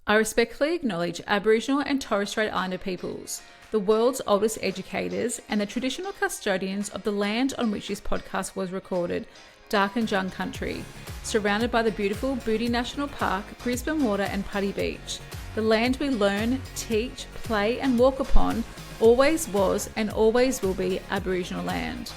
I respectfully acknowledge Aboriginal and Torres Strait Islander peoples, the world's oldest educators and the traditional custodians of the land on which this podcast was recorded, Darkin Jung Country, surrounded by the beautiful Booty National Park, Brisbane Water and Putty Beach. The land we learn, teach, play and walk upon always was and always will be Aboriginal land.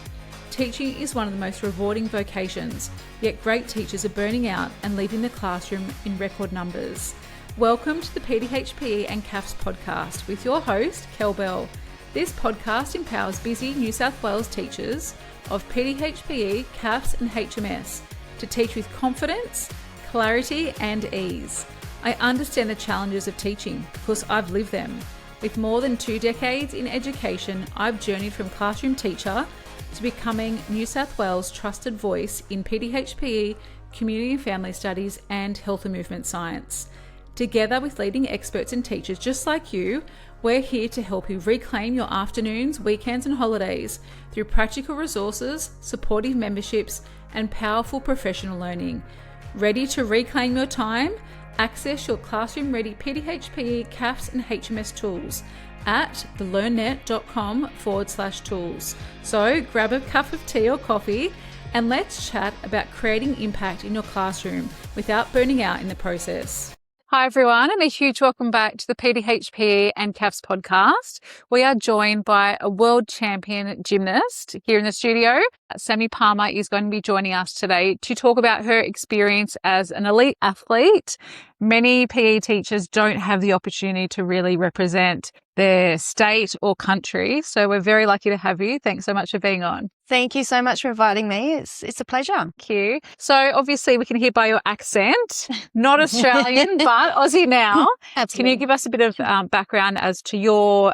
Teaching is one of the most rewarding vocations, yet great teachers are burning out and leaving the classroom in record numbers. Welcome to the PDHPE and CAFS Podcast with your host, Kel Bell. This podcast empowers busy New South Wales teachers of PDHPE, CAFS and HMS to teach with confidence, clarity and ease. I understand the challenges of teaching because I've lived them. With more than 2 decades in education, I've journeyed from classroom teacher to becoming New South Wales' trusted voice in PDHPE, community and family studies and health and movement science. Together with leading experts and teachers just like you, we're here to help you reclaim your afternoons, weekends and holidays through practical resources, supportive memberships and powerful professional learning. Ready to reclaim your time? Access your classroom-ready PDHPE, CAFS and HMS tools at thelearnnet.com/tools. So grab a cup of tea or coffee and let's chat about creating impact in your classroom without burning out in the process. Hi everyone, and a huge welcome back to the PDHPE and CAFS podcast. We are joined by a world champion gymnast here in the studio. Sami Palmer is going to be joining us today to talk about her experience as an elite athlete. Many PE teachers don't have the opportunity to really represent their state or country, so we're very lucky to have you. Thanks so much for being on. Thank you so much for inviting me. It's a pleasure. Thank you. So obviously we can hear by your accent, not Australian, but Aussie now. Absolutely. Can you give us a bit of background as to your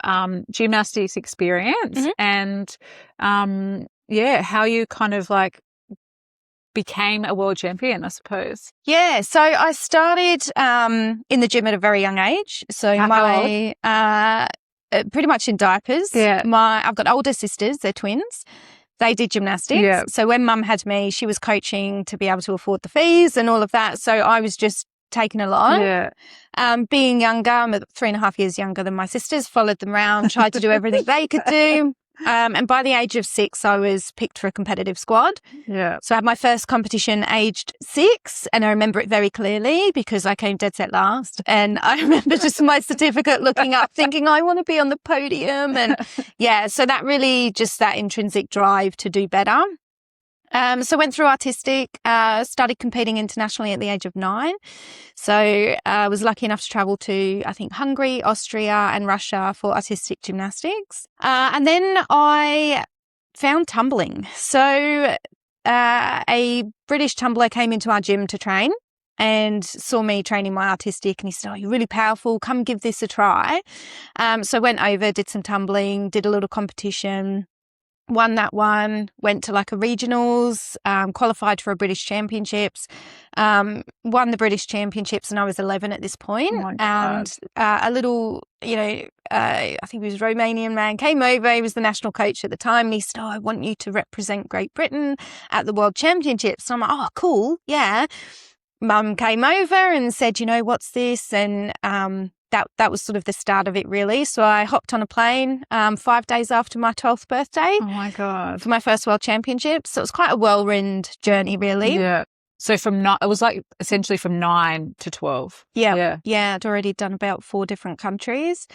gymnastics experience and how you kind of like became a world champion, I suppose? Yeah, so I started in the gym at a very young age. So pretty much in diapers. Yeah. I've got older sisters, they're twins. They did gymnastics. Yeah. So when mum had me, she was coaching to be able to afford the fees and all of that. So I was just taken along. Yeah. Being younger, I'm 3.5 years younger than my sisters, followed them around, tried to do everything they could do. And by the age of 6, I was picked for a competitive squad. Yeah. So I had my first competition aged 6, and I remember it very clearly because I came dead set last. And I remember just my certificate looking up thinking, I want to be on the podium. And so that really just that intrinsic drive to do better. So went through artistic, started competing internationally at the age of 9. So I was lucky enough to travel to, I think, Hungary, Austria and Russia for artistic gymnastics. And then I found tumbling. So a British tumbler came into our gym to train and saw me training my artistic and he said, "Oh, you're really powerful. Come give this a try." So I went over, did some tumbling, did a little competition. Won that one, went to like a regionals, qualified for a British Championships, won the British Championships and I was 11 at this point. Oh and a little, I think he was a Romanian man, came over, he was the national coach at the time and he said, "Oh, I want you to represent Great Britain at the World Championships." So I'm like, "Oh, cool, yeah." Mum came over and said, "What's this?" And that was sort of the start of it, really. So I hopped on a plane 5 days after my 12th birthday. Oh, my God. For my first World Championships. So it was quite a whirlwind journey, really. Yeah. So it was like essentially from 9 to 12. Yeah. I'd already done about 4 different countries.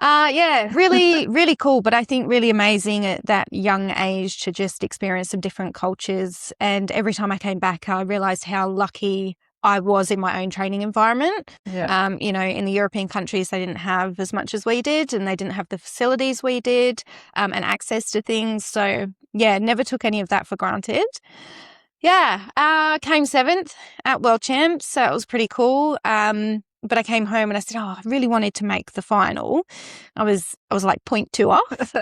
Really, really cool. But I think really amazing at that young age to just experience some different cultures. And every time I came back, I realised how lucky I was in my own training environment. Yeah. In the European countries, they didn't have as much as we did and they didn't have the facilities we did and access to things. So, never took any of that for granted. Came 7th at World Champs. So it was pretty cool. But I came home and I said, "Oh, I really wanted to make the final." I was like 0.2 off.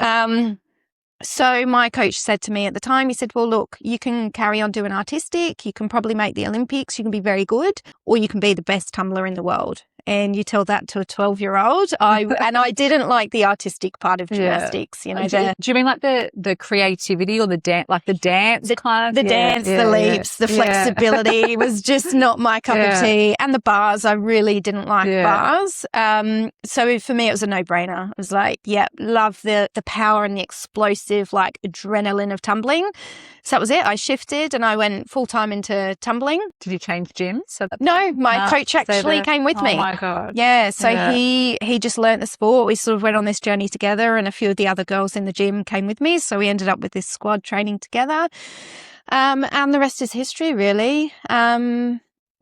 So my coach said to me at the time, he said, "Well, look, you can carry on doing artistic. You can probably make the Olympics. You can be very good, or you can be the best tumbler in the world." and you tell that to a 12-year-old. I didn't like the artistic part of gymnastics. You know, do you mean like the creativity or the dance, like the dance kind of? The dance, the leaps, the flexibility was just not my cup of tea. And the bars, I really didn't like bars. So for me, it was a no-brainer. It was like, love the power and the explosive, like adrenaline of tumbling. So that was it. I shifted and I went full-time into tumbling. Did you change gyms? No, my coach actually came with me. Oh my God. Yeah. So he just learnt the sport. We sort of went on this journey together, and a few of the other girls in the gym came with me. So we ended up with this squad training together. And the rest is history, really.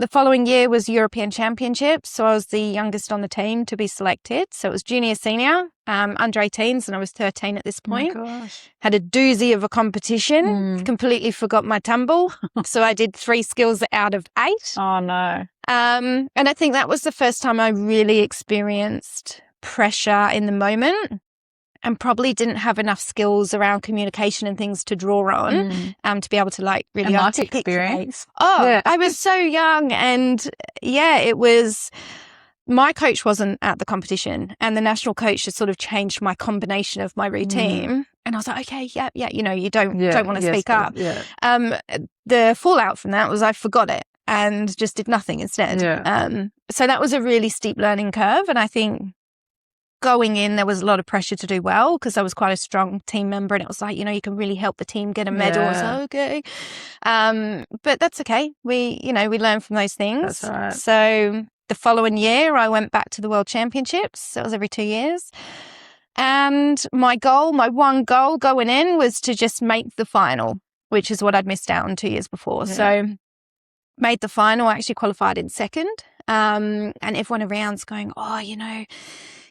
The following year was European Championships. So I was the youngest on the team to be selected. So it was junior, senior, under 18s, and I was 13 at this point. Oh my gosh. Had a doozy of a competition. Completely forgot my tumble. So I did 3 skills out of 8. Oh, no. And I think that was the first time I really experienced pressure in the moment, and probably didn't have enough skills around communication and things to draw on to be able to like really articulate. I was so young, and it was, my coach wasn't at the competition, and the national coach had sort of changed my combination of my routine. And I was like, okay, you know, you don't want to speak up. The fallout from that was I forgot it and just did nothing instead. So that was a really steep learning curve, and I think going in, there was a lot of pressure to do well because I was quite a strong team member, and it was like, you know, you can really help the team get a medal. I was like, okay. But that's okay. We learn from those things. That's all right. So the following year, I went back to the World Championships. That was every 2 years. And my one goal going in was to just make the final, which is what I'd missed out on 2 years before. So made the final, I actually qualified in second. And everyone around's going, oh, you know,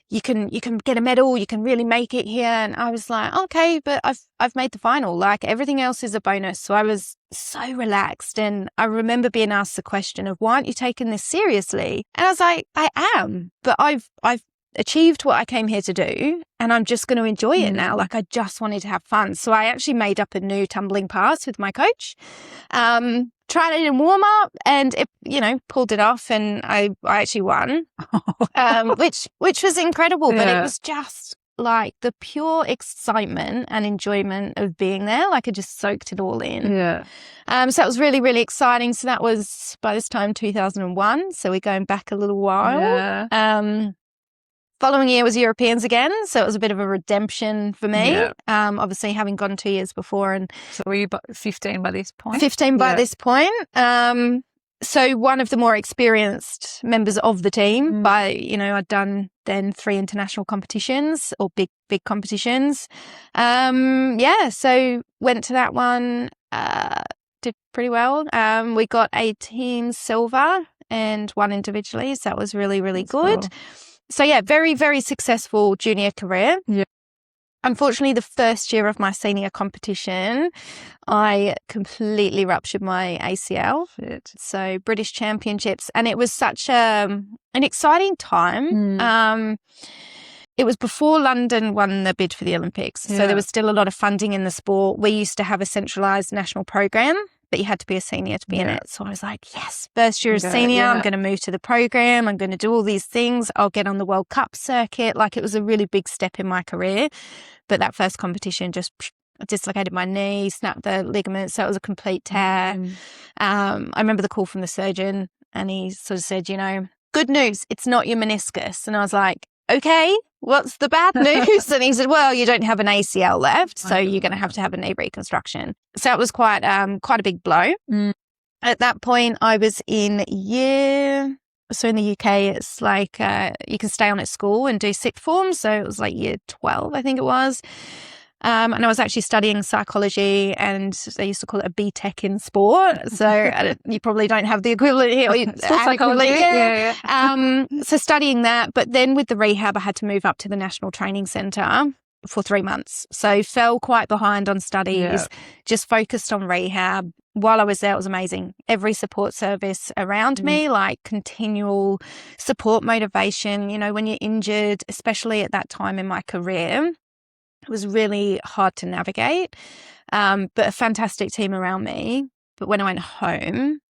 you can get a medal, you can really make it here. And I was like, okay, but I've made the final. Like, everything else is a bonus. So I was so relaxed. And I remember being asked the question of, why aren't you taking this seriously? And I was like, I am, but I've achieved what I came here to do, and I'm just going to enjoy it now. Like, I just wanted to have fun. So I actually made up a new tumbling pass with my coach. Tried it in warm up, and it, you know, pulled it off, and I actually won, which was incredible. But it was just like the pure excitement and enjoyment of being there. Like, I just soaked it all in. So that was really, really exciting. So that was, by this time, 2001. So we're going back a little while. Following year was Europeans again, so it was a bit of a redemption for me. Obviously, having gone 2 years before, and so were you 15 by this point? 15 by this point. So one of the more experienced members of the team. I'd done then 3 international competitions, or big competitions. So went to that one, did pretty well. We got 18 silver and 1 individually, so that was really, really good. Cool. So very, very successful junior career. Unfortunately, the first year of my senior competition, I completely ruptured my ACL. So British Championships, and it was such an exciting time. It was before London won the bid for the Olympics. So there was still a lot of funding in the sport. We used to have a centralised national program, but you had to be a senior to be in it. So I was like, yes, first year as senior, I'm going to move to the program. I'm going to do all these things. I'll get on the World Cup circuit. Like, it was a really big step in my career. But that first competition just dislocated my knee, snapped the ligament. So it was a complete tear. I remember the call from the surgeon, and he sort of said, you know, good news, it's not your meniscus. And I was like, okay, what's the bad news? And he said, well, you don't have an ACL left, so you're going to have a knee reconstruction. So it was quite a big blow. At that point, I was in so in the UK, it's like you can stay on at school and do sixth form. So it was like year 12, I think it was. And I was actually studying psychology, and they used to call it a BTEC in sport. So you probably don't have the equivalent here. Still psychology. So studying that, but then with the rehab, I had to move up to the National Training Centre for 3 months. So fell quite behind on studies, just focused on rehab. While I was there, it was amazing. Every support service around me, like continual support, motivation. You know, when you're injured, especially at that time in my career, it was really hard to navigate, but a fantastic team around me. But when I went home,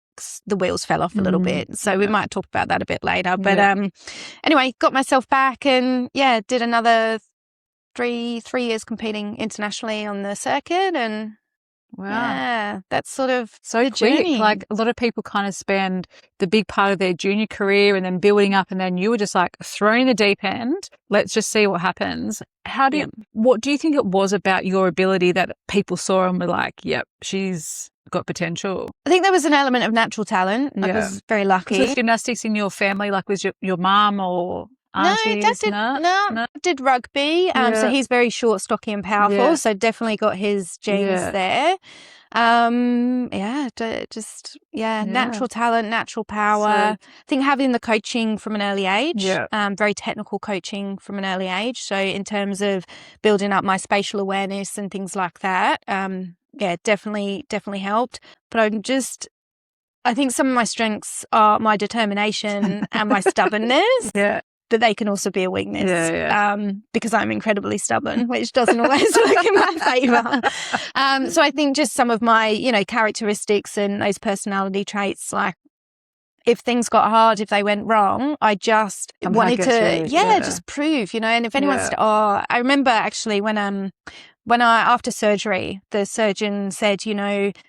the wheels fell off a little bit. So we might talk about that a bit later. But anyway, got myself back and did another three years competing internationally on the circuit. And that's sort of so quick. Journey. Like a lot of people kind of spend the big part of their junior career and then building up, and then you were just like thrown in the deep end. Let's just see what happens. What do you think it was about your ability that people saw and were like, yep, she's got potential? I think there was an element of natural talent. I was very lucky. Was gymnastics in your family? Like, was your mum or aunties? No, Dad did rugby. So he's very short, stocky and powerful. Yeah. So definitely got his genes there. Natural talent, natural power. I think having the coaching from an early age, very technical coaching from an early age. So in terms of building up my spatial awareness and things like that, definitely helped. But I think some of my strengths are my determination and my stubbornness. But they can also be a weakness because I'm incredibly stubborn, which doesn't always work in my favour. So I think just some of my, characteristics and those personality traits, like if things got hard, if they went wrong, I just wanted to, just prove, and if anyone said, I remember actually when after surgery, the surgeon said,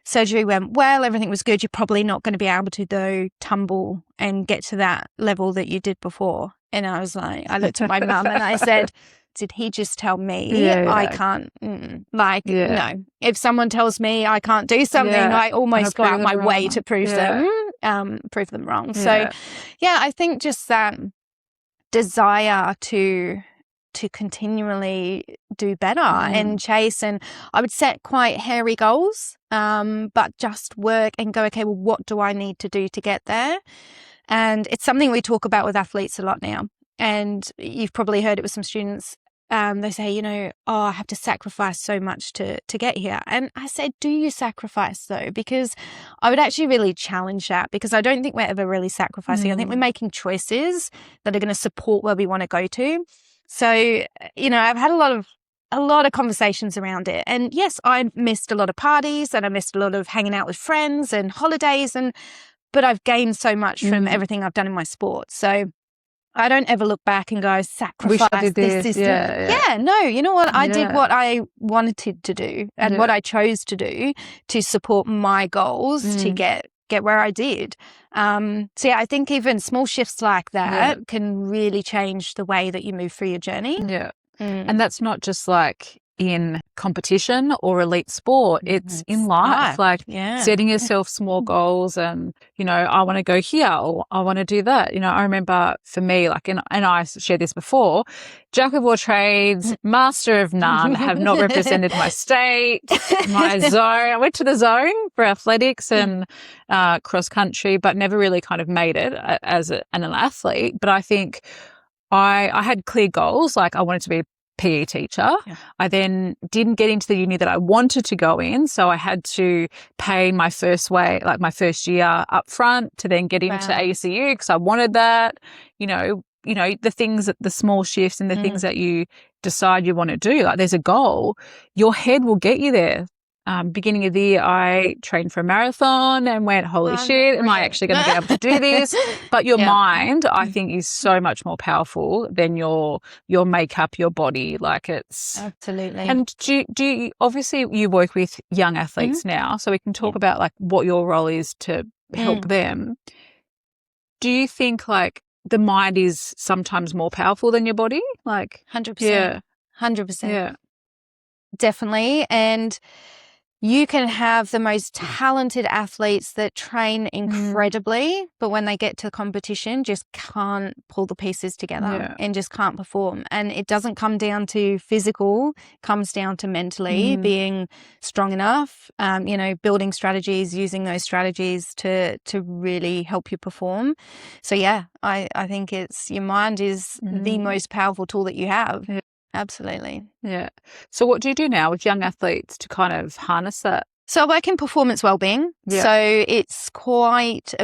surgery went well, everything was good. You're probably not going to be able to though tumble and get to that level that you did before. And I was like, I looked at my mum and I said, did he just tell me I can't? No. If someone tells me I can't do something, I almost go out my way to prove them wrong. So, I think just that desire to continually do better and chase. And I would set quite hairy goals, but just work and go, okay, well, what do I need to do to get there? And it's something we talk about with athletes a lot now. And you've probably heard it with some students. They say, I have to sacrifice so much to get here. And I said, do you sacrifice though? Because I would actually really challenge that, because I don't think we're ever really sacrificing. I think we're making choices that are going to support where we want to go to. So, I've had a lot of conversations around it. And yes, I missed a lot of parties and I missed a lot of hanging out with friends and holidays, but I've gained so much from everything I've done in my sport. So I don't ever look back and go, sacrifice this. No, you know what? I did what I wanted to do and what I chose to do to support my goals to get where I did. I think even small shifts like that can really change the way that you move through your journey. And that's not just like in competition or elite sport, it's in life, like setting yourself small goals and, I want to go here or I want to do that. I remember for me, like, and I shared this before, jack of all trades, master of none, have not represented my state, my zone. I went to the zone for athletics and cross country, but never really kind of made it as an athlete. But I think I had clear goals, like I wanted to be PE teacher. I then didn't get into the uni that I wanted to go in, so I had to pay my first year up front to then get into ACU because I wanted that. The things that the small shifts and the things that you decide you want to do, like there's a goal, your head will get you there. Beginning of the year, I trained for a marathon and went, holy shit, am I actually going to be able to do this? But your mind, I think, is so much more powerful than your makeup, your body. Like it's absolutely. And do you obviously you work with young athletes now, so we can talk about like what your role is to help them. Do you think like the mind is sometimes more powerful than your body? Like 100%. 100%. Yeah, definitely. And you can have the most talented athletes that train incredibly, but when they get to competition, just can't pull the pieces together and just can't perform. And it doesn't come down to physical, it comes down to mentally being strong enough, building strategies, using those strategies to really help you perform. So I think your mind is the most powerful tool that you have. Absolutely. Yeah. So what do you do now with young athletes to kind of harness that? So I work in performance wellbeing. So it's quite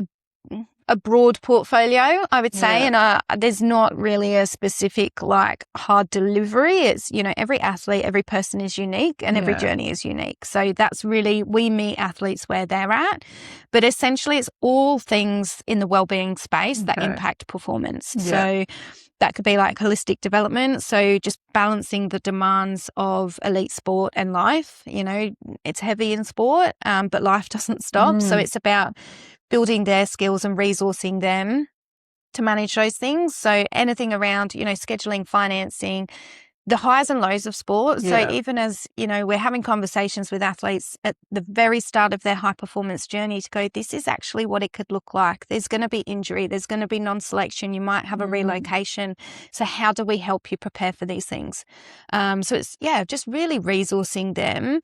a broad portfolio, I would say. And there's not really a specific like hard delivery. It's, every athlete, every person is unique and every journey is unique. So that's really, we meet athletes where they're at. But essentially it's all things in the wellbeing space that impact performance. So that could be like holistic development. So just balancing the demands of elite sport and life. It's heavy in sport, but life doesn't stop. So it's about building their skills and resourcing them to manage those things. So anything around, scheduling, financing, the highs and lows of sport. So even as, we're having conversations with athletes at the very start of their high performance journey to go, this is actually what it could look like. There's going to be injury. There's going to be non-selection. You might have a relocation. So how do we help you prepare for these things? So it's, just really resourcing them,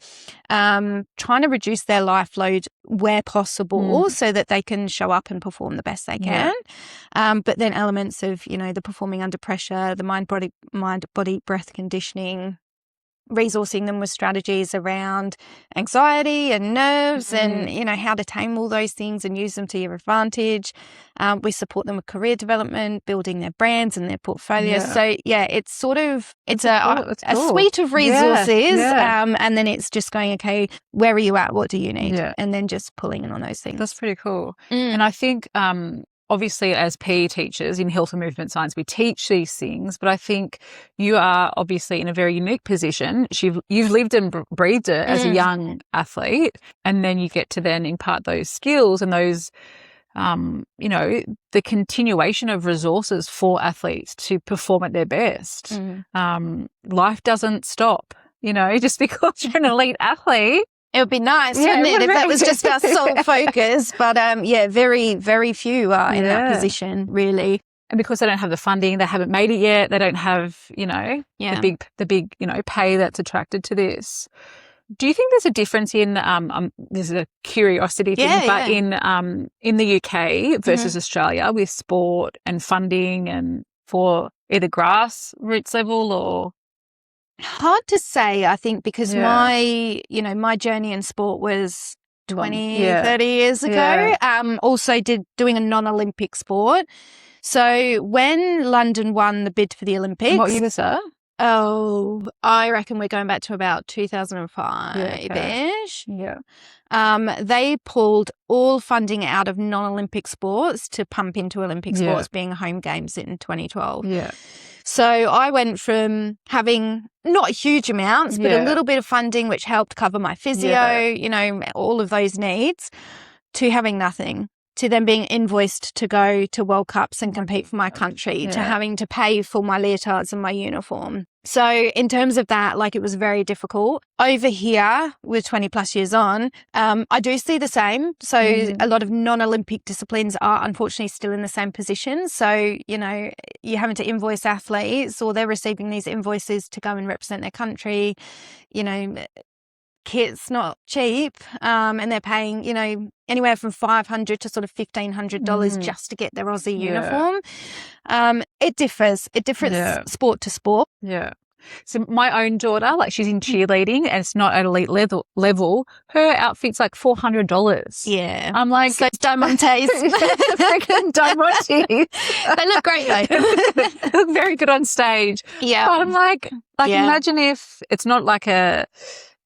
trying to reduce their life load where possible so that they can show up and perform the best they can. But then elements of, the performing under pressure, the mind, body, breath conditioning, resourcing them with strategies around anxiety and nerves and, how to tame all those things and use them to your advantage. We support them with career development, building their brands and their portfolios. So, it's sort of, it's a suite of resources. And then it's just going, okay, where are you at? What do you need? And then just pulling in on those things. That's pretty cool. And I think, obviously, as PE teachers in health and movement science, we teach these things, but I think you are obviously in a very unique position. You've lived and breathed it as a young athlete, and then you get to then impart those skills and those, the continuation of resources for athletes to perform at their best. Life doesn't stop, just because you're an elite athlete. It would be nice, wouldn't it, if that was just our sole focus. But, very, very few are in that position, really. And because they don't have the funding, they haven't made it yet, they don't have, the big, pay that's attracted to this. Do you think there's a difference in, this is a curiosity thing, but in the UK versus Australia with sport and funding and for either grassroots level or? Hard to say, I think, because my journey in sport was 20, 30 years ago. Also doing a non-Olympic sport. So when London won the bid for the Olympics. What year was that? Oh, I reckon we're going back to about 2005-ish. They pulled all funding out of non-Olympic sports to pump into Olympic sports, being home games in 2012. So I went from having not huge amounts, but a little bit of funding, which helped cover my physio, all of those needs, to having nothing, to then being invoiced to go to World Cups and compete for my country, to having to pay for my leotards and my uniform. So in terms of that, it was very difficult. Over here, with 20 plus years on, I do see the same. So a lot of non-Olympic disciplines are unfortunately still in the same position. So, you're having to invoice athletes, or they're receiving these invoices to go and represent their country. Kit's not cheap, and they're paying, anywhere from $500 to sort of $1,500 just to get their Aussie uniform. It differs. It differs sport to sport. So my own daughter, she's in cheerleading and it's not at elite level. Her outfit's like $400. Yeah. I'm like, so diamantes. Freaking diamantes. They look great though. They look very good on stage. Yeah. But I'm like imagine if it's not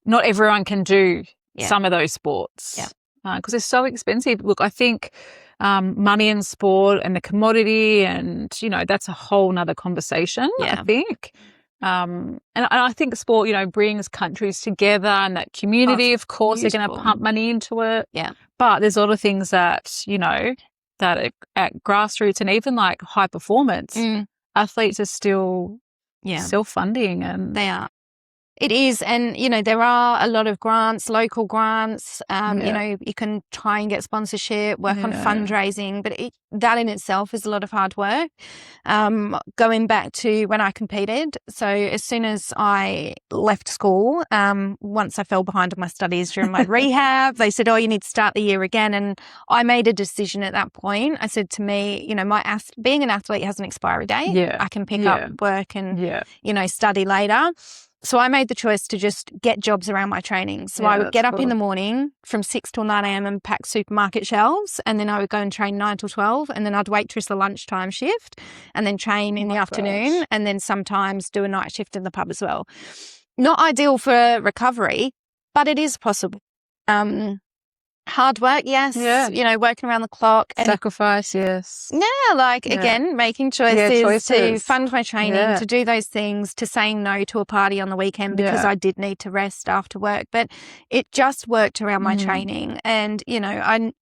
not everyone can do some of those sports. Because they're so expensive. Look, I think money in sport and the commodity and, that's a whole nother conversation, I think. And I think sport, brings countries together and that community, of course, they're going to pump money into it. But there's a lot of things that, that are at grassroots and even high performance, athletes are still self-funding. And they are. It is. And, there are a lot of grants, local grants. You can try and get sponsorship, work on fundraising, but that in itself is a lot of hard work. Going back to when I competed. So as soon as I left school, once I fell behind on my studies during my rehab, they said, you need to start the year again. And I made a decision at that point. I said to me, being an athlete has an expiry date. I can pick up work and, study later. So I made the choice to just get jobs around my training. So I would get up in the morning from 6 till 9 a.m. and pack supermarket shelves. And then I would go and train 9 till 12. And then I'd waitress the lunchtime shift and then train in the afternoon. And then sometimes do a night shift in the pub as well. Not ideal for recovery, but it is possible. Hard work, yes. Yeah. Working around the clock. Sacrifice, yes. Yeah, again, making choices to fund my training, to do those things, to saying no to a party on the weekend because I did need to rest after work. But it just worked around my training. And,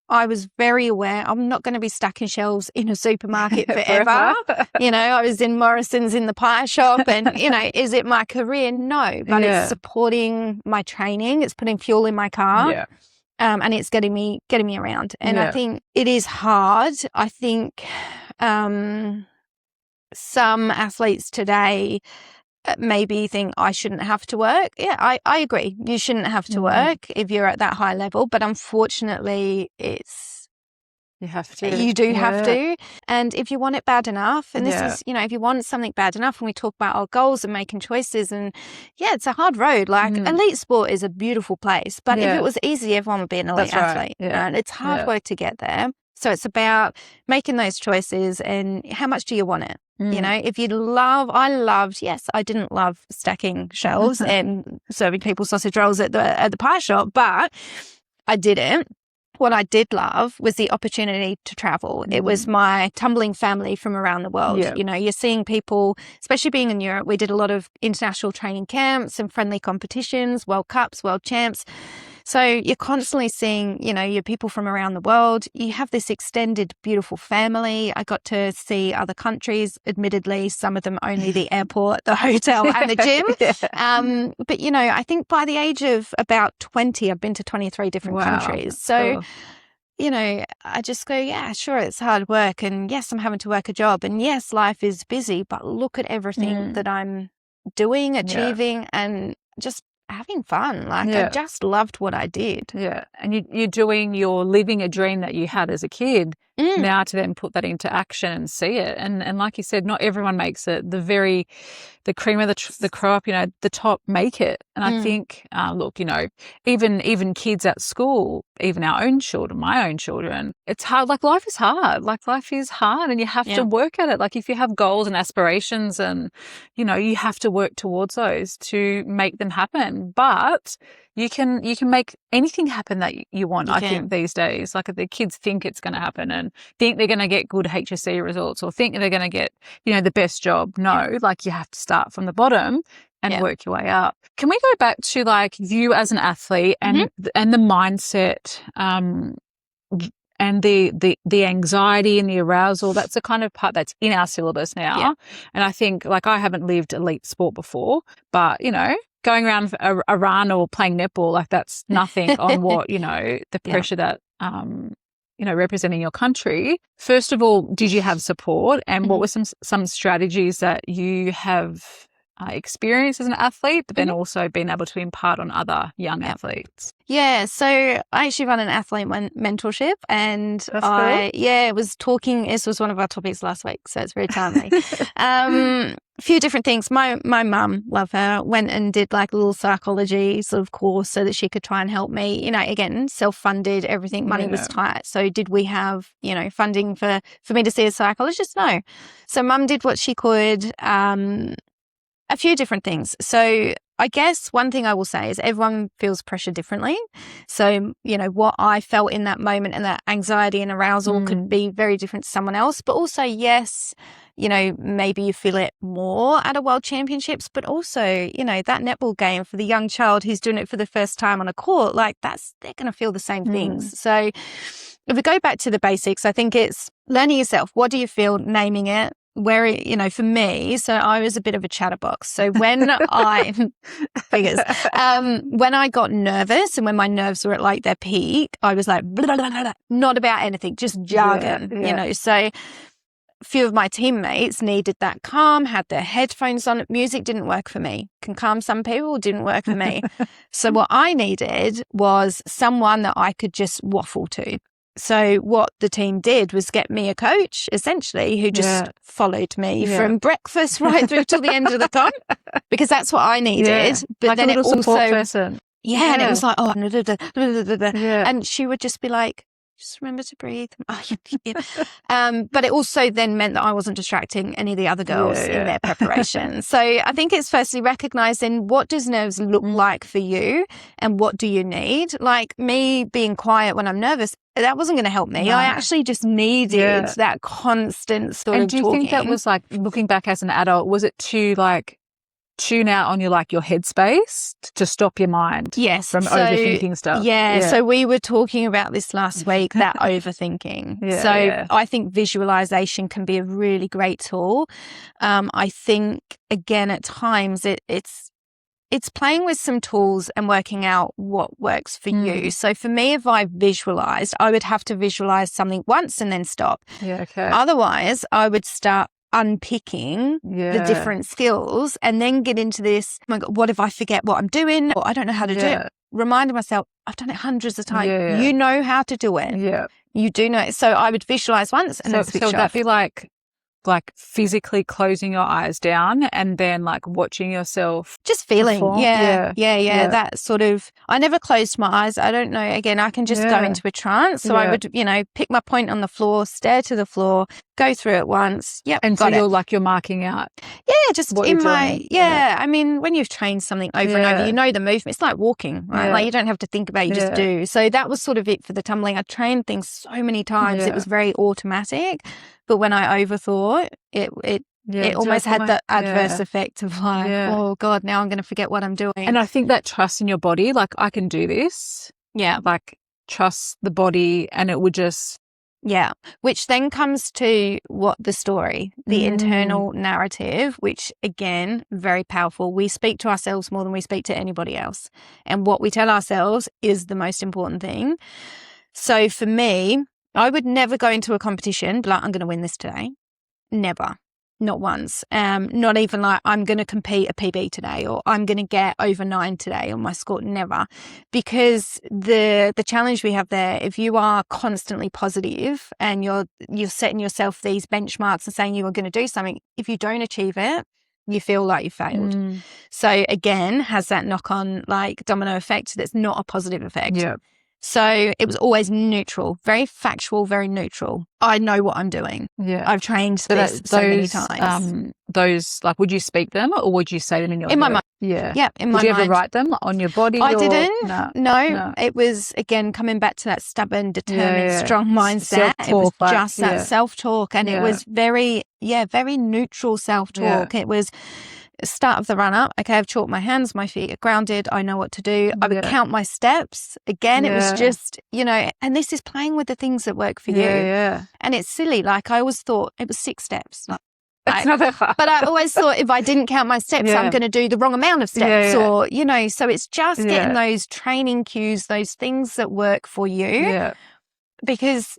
I was very aware I'm not going to be stacking shelves in a supermarket forever. I was in Morrison's in the pie shop and, is it my career? No, but it's supporting my training. It's putting fuel in my car. Yeah. And it's getting me around. And I think it is hard. I think some athletes today maybe think I shouldn't have to work. Yeah, I agree. You shouldn't have to work if you're at that high level. But unfortunately, you have to. You do have to. And if you want it bad enough, and this is, if you want something bad enough, and we talk about our goals and making choices, and it's a hard road. Elite sport is a beautiful place, but if it was easy, everyone would be an elite athlete. Right. Yeah. And it's hard work to get there. So it's about making those choices and how much do you want it? If you I didn't love stacking shelves and serving people sausage rolls at the pie shop, but I didn't. What I did love was the opportunity to travel. It was my tumbling family from around the world. Yeah. You're seeing people, especially being in Europe, we did a lot of international training camps and friendly competitions, World Cups, World Champs. So you're constantly seeing, your people from around the world. You have this extended, beautiful family. I got to see other countries, admittedly, some of them only the airport, the hotel and the gym. But, I think by the age of about 20, I've been to 23 different countries. So, I just go, yeah, sure, it's hard work. And yes, I'm having to work a job. And yes, life is busy, but look at everything that I'm doing, achieving, and just having fun. I just loved what I did. Yeah. And you're living a dream that you had as a kid now to then put that into action and see it. And like you said, not everyone makes it. The cream of the crop, the top make it. And I think, look, even kids at school, even our own children, my own children, it's hard. Life is hard. Life is hard and you have to work at it. If you have goals and aspirations and, you have to work towards those to make them happen. But you can make anything happen that you want, I think, these days. The kids think it's going to happen and think they're going to get good HSC results or think they're going to get, the best job. No, you have to start from the bottom and work your way up. Can we go back to you as an athlete and the mindset and the anxiety and the arousal? That's the kind of part that's in our syllabus now. Yeah. And I think I haven't lived elite sport before, but going around a run or playing netball, that's nothing on what, the pressure that, representing your country. First of all, did you have support? And what were some strategies that you have experienced as an athlete, but then also been able to impart on other young athletes? Yeah, so I actually run an athlete mentorship, and was talking. This was one of our topics last week, so it's very timely. A few different things. My mum, love her, went and did a little psychology sort of course so that she could try and help me. Again, self-funded, everything. Money was tight. So did we have funding for me to see a psychologist? No. So mum did what she could. A few different things. So I guess one thing I will say is everyone feels pressure differently. So, what I felt in that moment and that anxiety and arousal could be very different to someone else. But also, yes, maybe you feel it more at a world championships, but also, that netball game for the young child who's doing it for the first time on a court, they're going to feel the same things. So if we go back to the basics, I think it's learning yourself. What do you feel? Naming it. Where, for me, so I was a bit of a chatterbox. So when when I got nervous and when my nerves were at their peak, I was blah, blah, blah, blah, not about anything, just jargon, So a few of my teammates needed that calm, had their headphones on. Music didn't work for me. Can calm some people, didn't work for me. So what I needed was someone that I could just waffle to. So what the team did was get me a coach, essentially, who just followed me from breakfast right through till the end of the comp, because that's what I needed. Yeah. But like then a it little support also, person. and it was like, Yeah. and she would just be like, just remember to breathe. But it also then meant that I wasn't distracting any of the other girls in their preparation. So I think it's firstly recognizing, what does nerves look like for you and what do you need? Like me being quiet when I'm nervous, that wasn't going to help me. No. I actually just needed that constant sort of And do you talking. think that was like, looking back as an adult, was it to like tune out on your headspace to stop your mind from overthinking stuff? So we were talking about this last week, that overthinking. I think visualization can be a really great tool. I think, again, at times it's playing with some tools and working out what works for you. So for me, if I visualized, I would have to visualize something once and then stop. Otherwise, I would start unpicking the different skills and then get into this, oh my God, what if I forget what I'm doing, or I don't know how to do it? Reminding myself, I've done it hundreds of times. You know how to do it. You do know. So I would visualize once and then switch off. So would that be like physically closing your eyes down and then like watching yourself just feeling that sort of, I never closed my eyes. I don't know, again, I can just go into a trance. So I would, pick my point on the floor, stare to the floor, go through it once. And so you're marking out just what in you're my doing. I mean, when you've trained something over and over, you know the movement. It's like walking, right? Like you don't have to think about it, you just do. So that was sort of it for the tumbling. I trained things so many times, it was very automatic. But when I overthought, it almost had the adverse effect of like, oh God, now I'm going to forget what I'm doing. And I think that trust in your body, like I can do this. Like trust the body, and it would just. Which then comes to the story, the internal narrative, which again, very powerful. We speak to ourselves more than we speak to anybody else. And what we tell ourselves is the most important thing. So for me, I would never go into a competition like, I'm going to win this today. Never. Not once. Not even like, I'm going to compete a PB today, or I'm going to get over 9 today on my score. Never. Because the challenge we have there, if you are constantly positive and you're setting yourself these benchmarks and saying you are going to do something, if you don't achieve it, you feel like you failed. So again, has that knock-on like domino effect that's not a positive effect. So it was always neutral, very factual, very neutral. I know what I'm doing. I've trained so many times. Those, like, would you speak them or would you say them in your my mind? In my mind. Did you ever write them on your body? I didn't. No. It was, again, coming back to that stubborn, determined, strong mindset. It was just that self-talk, and it was very neutral self-talk. It was start of the run up. Okay, I've chalked my hands, my feet are grounded. I know what to do. I would count my steps. Again, it was just, and this is playing with the things that work for you. And it's silly. Like I always thought it was 6 steps. That's not that hard. But I always thought if I didn't count my steps, I'm going to do the wrong amount of steps or, so it's just getting those training cues, those things that work for you. Because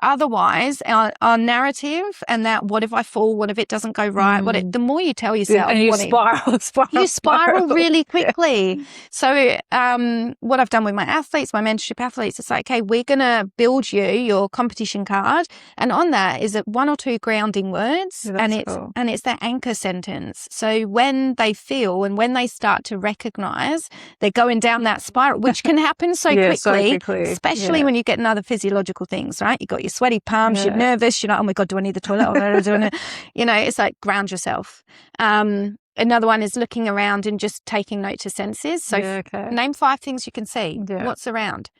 otherwise our narrative and that, what if I fall, what if it doesn't go right, the more you tell yourself, and you spiral really quickly. So what I've done with my athletes, my mentorship athletes, it's like, okay, we're going to build you your competition card, and on that is 1 or 2 grounding words, and it's that anchor sentence. So when they feel and when they start to recognize they're going down that spiral, which can happen so quickly, especially when you get other physiological things, right? You got your sweaty palms, you're nervous, you're like, oh my God, do I need the toilet? It's like, ground yourself. Another one is looking around and just taking note to senses. So name 5 things you can see. What's around?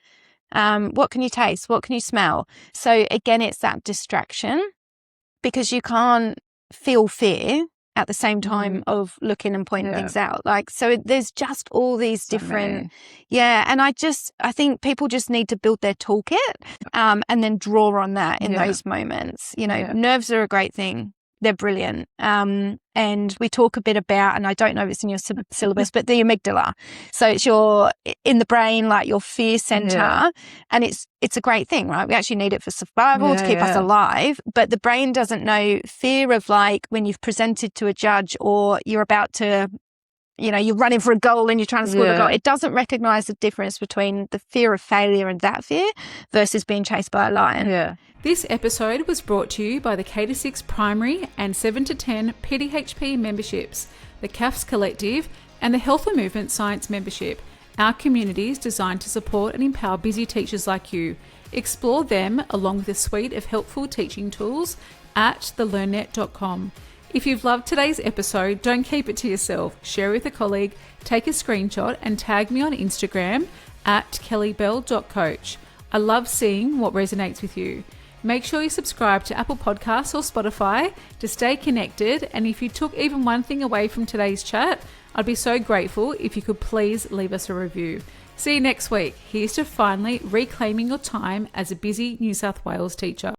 What can you taste? What can you smell? So again, it's that distraction, because you can't feel fear at the same time of looking and pointing things out. Like, so there's just all these different, and I think people just need to build their toolkit and then draw on that in those moments. Nerves are a great thing. They're brilliant. And we talk a bit about, and I don't know if it's in your syllabus, but the amygdala. So it's in the brain, like your fear center. And it's a great thing, right? We actually need it for survival to keep us alive. But the brain doesn't know fear of, like when you've presented to a judge or you're about to you're running for a goal and you're trying to score the goal. It doesn't recognise the difference between the fear of failure and that fear versus being chased by a lion. Yeah. This episode was brought to you by the K-6 primary and 7 to 10 PDHPE memberships, the CAFS Collective, and the Health and Movement Science membership. Our community is designed to support and empower busy teachers like you. Explore them along with a suite of helpful teaching tools at thelearnnet.com. If you've loved today's episode, don't keep it to yourself. Share with a colleague, take a screenshot and tag me on Instagram at kellybell.coach. I love seeing what resonates with you. Make sure you subscribe to Apple Podcasts or Spotify to stay connected. And if you took even one thing away from today's chat, I'd be so grateful if you could please leave us a review. See you next week. Here's to finally reclaiming your time as a busy New South Wales teacher.